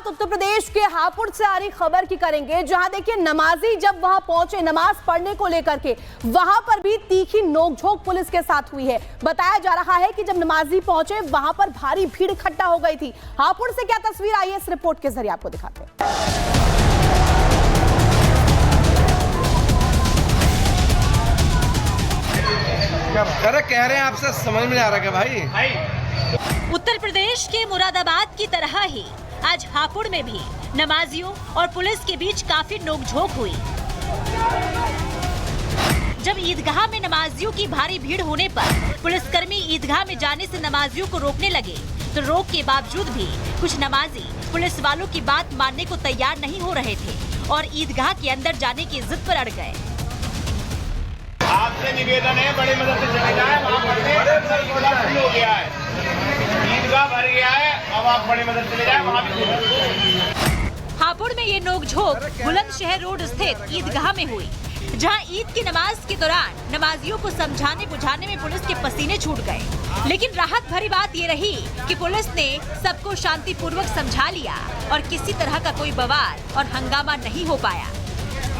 उत्तर प्रदेश के हापुड़ से आ रही खबर की करेंगे, जहां देखिए नमाजी जब वहां पहुंचे नमाज पढ़ने को लेकर के वहां पर भी तीखी नोकझोंक पुलिस के साथ हुई है। बताया जा रहा है कि जब नमाजी पहुंचे वहां पर भारी भीड़ इकट्ठा हो गई थी। हापुड़ से क्या तस्वीर आई है, इस रिपोर्ट के जरिए आपको दिखाते हैं। क्या कह रहे हैं, आपसे समझ में नहीं आ रहा क्या भाई? उत्तर प्रदेश के मुरादाबाद की तरह ही आज हापुड़ में भी नमाजियों और पुलिस के बीच काफी नोकझोंक हुई। जब ईदगाह में नमाजियों की भारी भीड़ होने पर पुलिसकर्मी ईदगाह में जाने से नमाजियों को रोकने लगे, तो रोक के बावजूद भी कुछ नमाजी पुलिस वालों की बात मानने को तैयार नहीं हो रहे थे और ईदगाह के अंदर जाने की जिद पर अड़ गए। आपसे निवेदन है, बड़ी मदद से चले जाए, वहाँ पढ़ने हो गया है, ईदगाह भर गया है, अब आप बड़ी मदद से चले जाए, वहाँ भी। हापुड़ में ये नोकझोंक बुलंदशहर रोड स्थित ईदगाह में हुई, जहां ईद की नमाज के दौरान नमाजियों को समझाने बुझाने में पुलिस के पसीने छूट गए। लेकिन राहत भरी बात ये रही कि पुलिस ने सबको शांतिपूर्वक समझा लिया और किसी तरह का कोई बवाल और हंगामा नहीं हो पाया।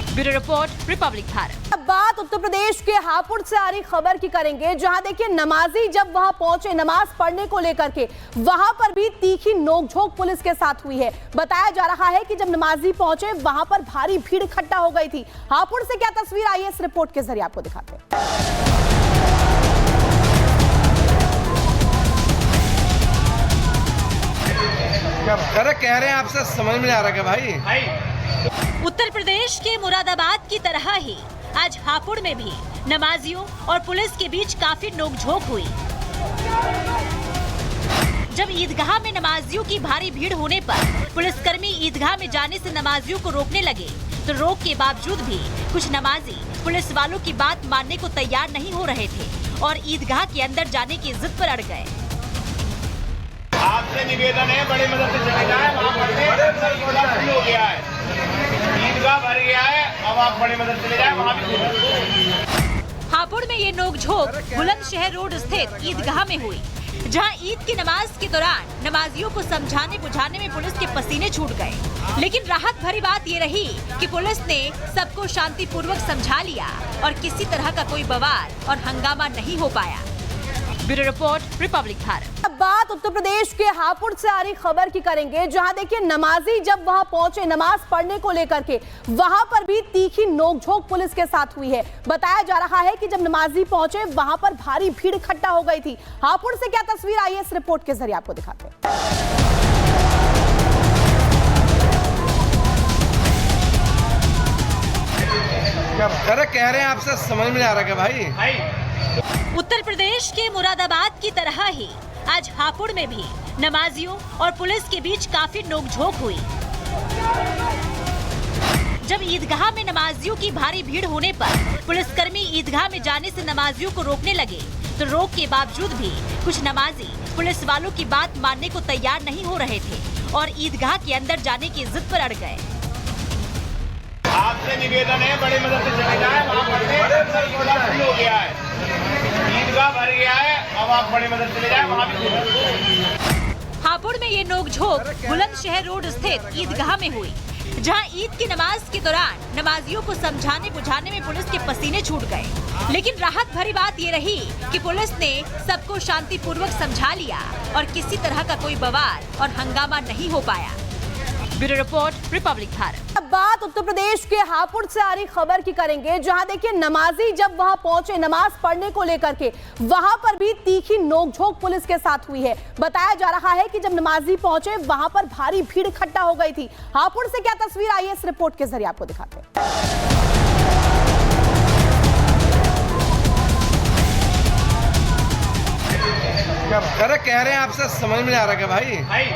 Bureau report, Republic Bharat. अब बात उत्तर प्रदेश के हापुड़ से आ रही खबर की करेंगे, जहां देखिए नमाजी जब वहां पहुंचे नमाज पढ़ने को लेकर के वहां पर भी तीखी नोकझोंक पुलिस के साथ हुई है। बताया जा रहा है कि जब नमाजी पहुंचे वहां पर भारी भीड़ इकट्ठा हो गई थी। हापुड़ से क्या तस्वीर आई है, इस रिपोर्ट के जरिए आपको दिखाते हैं। क्या कह रहे हैं, आपसे समझ में नहीं आ रहा क्या भाई? उत्तर प्रदेश के मुरादाबाद की तरह ही आज हापुड़ में भी नमाजियों और पुलिस के बीच काफी नोकझोंक हुई। जब ईदगाह में नमाजियों की भारी भीड़ होने पर पुलिसकर्मी ईदगाह में जाने से नमाजियों को रोकने लगे, तो रोक के बावजूद भी कुछ नमाजी पुलिस वालों की बात मानने को तैयार नहीं हो रहे थे और ईदगाह के अंदर जाने की जिद पर अड़ गए। आपसे निवेदन है, बड़ी मदद से चले जाए, वहाँ पढ़ने हो गया है, ईदगाह भर गया है, अब आप बड़ी मदद से चले जाए, वहाँ भी। हापुड़ में ये नोकझोंक बुलंदशहर रोड स्थित ईदगाह में हुई, जहां ईद की नमाज के दौरान नमाजियों को समझाने बुझाने में पुलिस के पसीने छूट गए। लेकिन राहत भरी बात ये रही कि पुलिस ने सबको शांतिपूर्वक समझा लिया और किसी तरह का कोई बवाल और हंगामा नहीं हो पाया। Bureau report, Republic Bharat. अब बात उत्तर प्रदेश के हापुड़ से आ रही खबर की करेंगे, जहां देखिए नमाजी जब वहां पहुंचे नमाज पढ़ने को लेकर के वहां पर भी तीखी नोकझोंक पुलिस के साथ हुई है। बताया जा रहा है कि जब नमाजी पहुंचे वहां पर भारी भीड़ इकट्ठा हो गई थी। हापुड़ से क्या तस्वीर आई है, इस रिपोर्ट के जरिए आपको दिखाते हैं। क्या कह रहे हैं, आपसे समझ में नहीं आ रहा क्या भाई? उत्तर प्रदेश के मुरादाबाद की तरह ही आज हापुड़ में भी नमाजियों और पुलिस के बीच काफी नोकझोंक हुई। जब ईदगाह में नमाजियों की भारी भीड़ होने पर पुलिसकर्मी ईदगाह में जाने से नमाजियों को रोकने लगे, तो रोक के बावजूद भी कुछ नमाजी पुलिस वालों की बात मानने को तैयार नहीं हो रहे थे और ईदगाह के अंदर जाने की जिद पर अड़ गए। आपसे निवेदन है, बड़ी मदद से चले जाए, वहाँ पढ़ने हो गया है, ईदगाह भर गया है, अब आप बड़ी मदद से चले जाए, वहाँ भी। हापुड़ में ये नोकझोंक बुलंदशहर रोड स्थित ईदगाह में हुई, जहां ईद की नमाज के दौरान नमाजियों को समझाने बुझाने में पुलिस के पसीने छूट गए। लेकिन राहत भरी बात ये रही कि पुलिस ने सबको शांतिपूर्वक समझा लिया और किसी तरह का कोई बवाल और हंगामा नहीं हो पाया। Bureau report, Republic Bharat. अब बात उत्तर प्रदेश के हापुड़ से आ रही खबर की करेंगे, जहां देखिए नमाजी जब वहां पहुंचे नमाज पढ़ने को लेकर के वहां पर भी तीखी नोकझोंक पुलिस के साथ हुई है। बताया जा रहा है कि जब नमाजी पहुंचे वहां पर भारी भीड़ इकट्ठा हो गई थी। हापुड़ से क्या तस्वीर आई है, इस रिपोर्ट के जरिए आपको दिखाते हैं। क्या कह रहे हैं, आपसे समझ में नहीं आ रहा क्या भाई?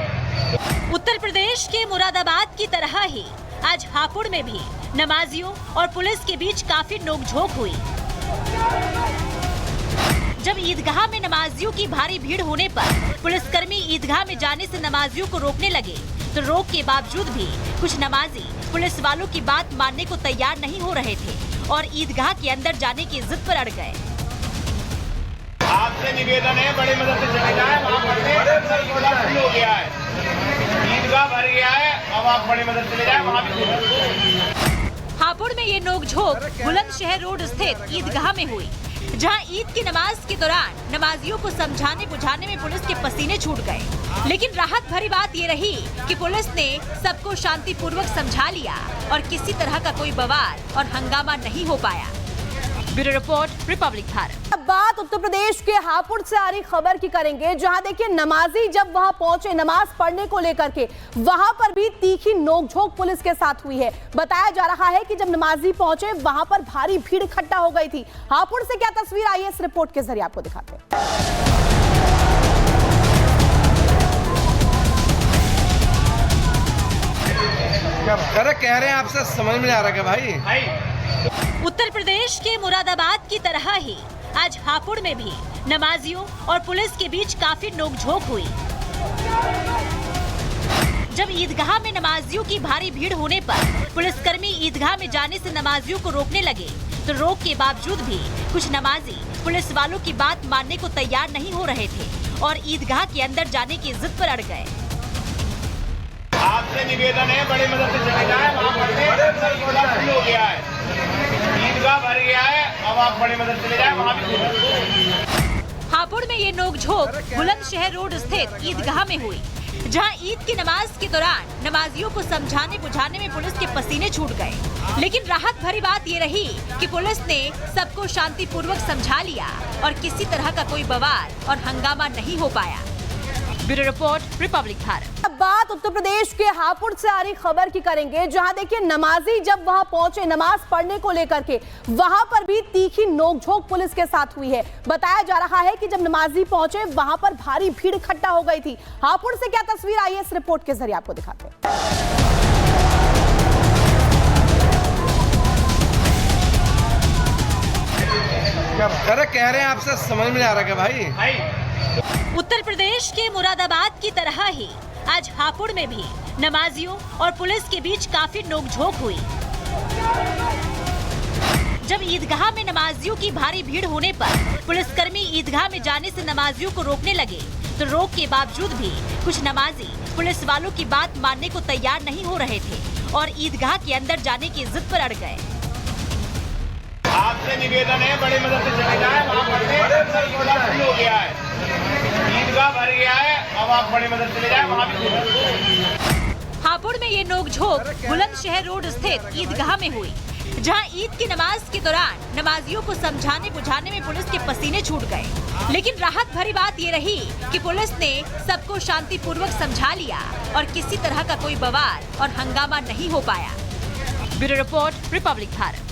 उत्तर प्रदेश के मुरादाबाद की तरह ही आज हापुड़ में भी नमाजियों और पुलिस के बीच काफी नोकझोंक हुई। जब ईदगाह में नमाजियों की भारी भीड़ होने पर पुलिसकर्मी ईदगाह में जाने से नमाजियों को रोकने लगे, तो रोक के बावजूद भी कुछ नमाजी पुलिस वालों की बात मानने को तैयार नहीं हो रहे थे और ईदगाह के अंदर जाने की जिद पर अड़ गए। आपसे निवेदन है, बड़ी मदद से चले जाए, वहाँ पढ़ने हो गया है, ईदगाह भर गया है, अब आप बड़ी मदद चले जाए वहाँ भी। हापुड़ में ये नोकझोंक बुलंदशहर रोड स्थित ईदगाह में हुई, जहां ईद की नमाज के दौरान नमाजियों को समझाने बुझाने में पुलिस के पसीने छूट गए। लेकिन राहत भरी बात ये रही कि पुलिस ने सबको शांतिपूर्वक समझा लिया और किसी तरह का कोई बवाल और हंगामा नहीं हो पाया। Bureau report, Republic Bharat. अब बात उत्तर प्रदेश के हापुड़ से आ रही खबर की करेंगे, जहां देखिए नमाजी जब वहां पहुंचे नमाज पढ़ने को लेकर के वहां पर भी तीखी नोकझोंक पुलिस के साथ हुई है। बताया जा रहा है कि जब नमाजी पहुंचे वहां पर भारी भीड़ इकट्ठा हो गई थी। हापुड़ से क्या तस्वीर आई है, इस रिपोर्ट के जरिए आपको दिखाते हैं। अरे कह रहे हैं आपसे समझ में नहीं आ रहा क्या भाई? उत्तर प्रदेश के मुरादाबाद की तरह ही आज हापुड़ में भी नमाजियों और पुलिस के बीच काफी नोकझोंक हुई। जब ईदगाह में नमाजियों की भारी भीड़ होने पर पुलिसकर्मी ईदगाह में जाने से नमाजियों को रोकने लगे, तो रोक के बावजूद भी कुछ नमाजी पुलिस वालों की बात मानने को तैयार नहीं हो रहे थे और ईदगाह के अंदर जाने की जिद पर अड़ गए। आपसे निवेदन है बड़ी मदद से चले जाए वहाँ पर हो गया है, ईदगाह भर गया है, अब आप बड़ी मदद चले जाए वहाँ भी। हापुड़ में ये नोकझोंक बुलंदशहर रोड स्थित ईदगाह में हुई, जहां ईद की नमाज के दौरान नमाजियों को समझाने बुझाने में पुलिस के पसीने छूट गए। लेकिन राहत भरी बात ये रही कि पुलिस ने सबको शांतिपूर्वक समझा लिया और किसी तरह का कोई बवाल और हंगामा नहीं हो पाया। Bureau report, Republic Bharat. अब बात उत्तर प्रदेश के हापुड़ से आ रही खबर की करेंगे, जहां देखिए नमाजी जब वहां पहुंचे नमाज पढ़ने को लेकर के वहां पर भी तीखी नोकझोंक पुलिस के साथ हुई है। बताया जा रहा है कि जब नमाजी पहुंचे वहां पर भारी भीड़ इकट्ठा हो गई थी। हापुड़ से क्या तस्वीर आई है, इस रिपोर्ट के जरिए आपको दिखाते हैं। अरे कह रहे हैं आपसे समझ में नहीं आ रहा क्या भाई? उत्तर प्रदेश के मुरादाबाद की तरह ही आज हापुड़ में भी नमाजियों और पुलिस के बीच काफी नोकझोंक हुई। जब ईदगाह में नमाजियों की भारी भीड़ होने पर पुलिसकर्मी ईदगाह में जाने से नमाजियों को रोकने लगे, तो रोक के बावजूद भी कुछ नमाजी पुलिस वालों की बात मानने को तैयार नहीं हो रहे थे और ईदगाह के अंदर जाने की जिद पर अड़ गए। आपसे निवेदन है बड़ी मदद से चले जाए वहाँ पर हो गया है, ईदगाह भर गया है, अब आप बड़ी मदद चले जाए वहाँ भी। हापुड़ में ये नोकझोंक बुलंदशहर रोड स्थित ईदगाह में हुई, जहां ईद की नमाज के दौरान नमाजियों को समझाने बुझाने में पुलिस के पसीने छूट गए। लेकिन राहत भरी बात ये रही कि पुलिस ने सबको शांतिपूर्वक समझा लिया और किसी तरह का कोई बवाल और हंगामा नहीं हो पाया। Bureau report, Republic Bharat.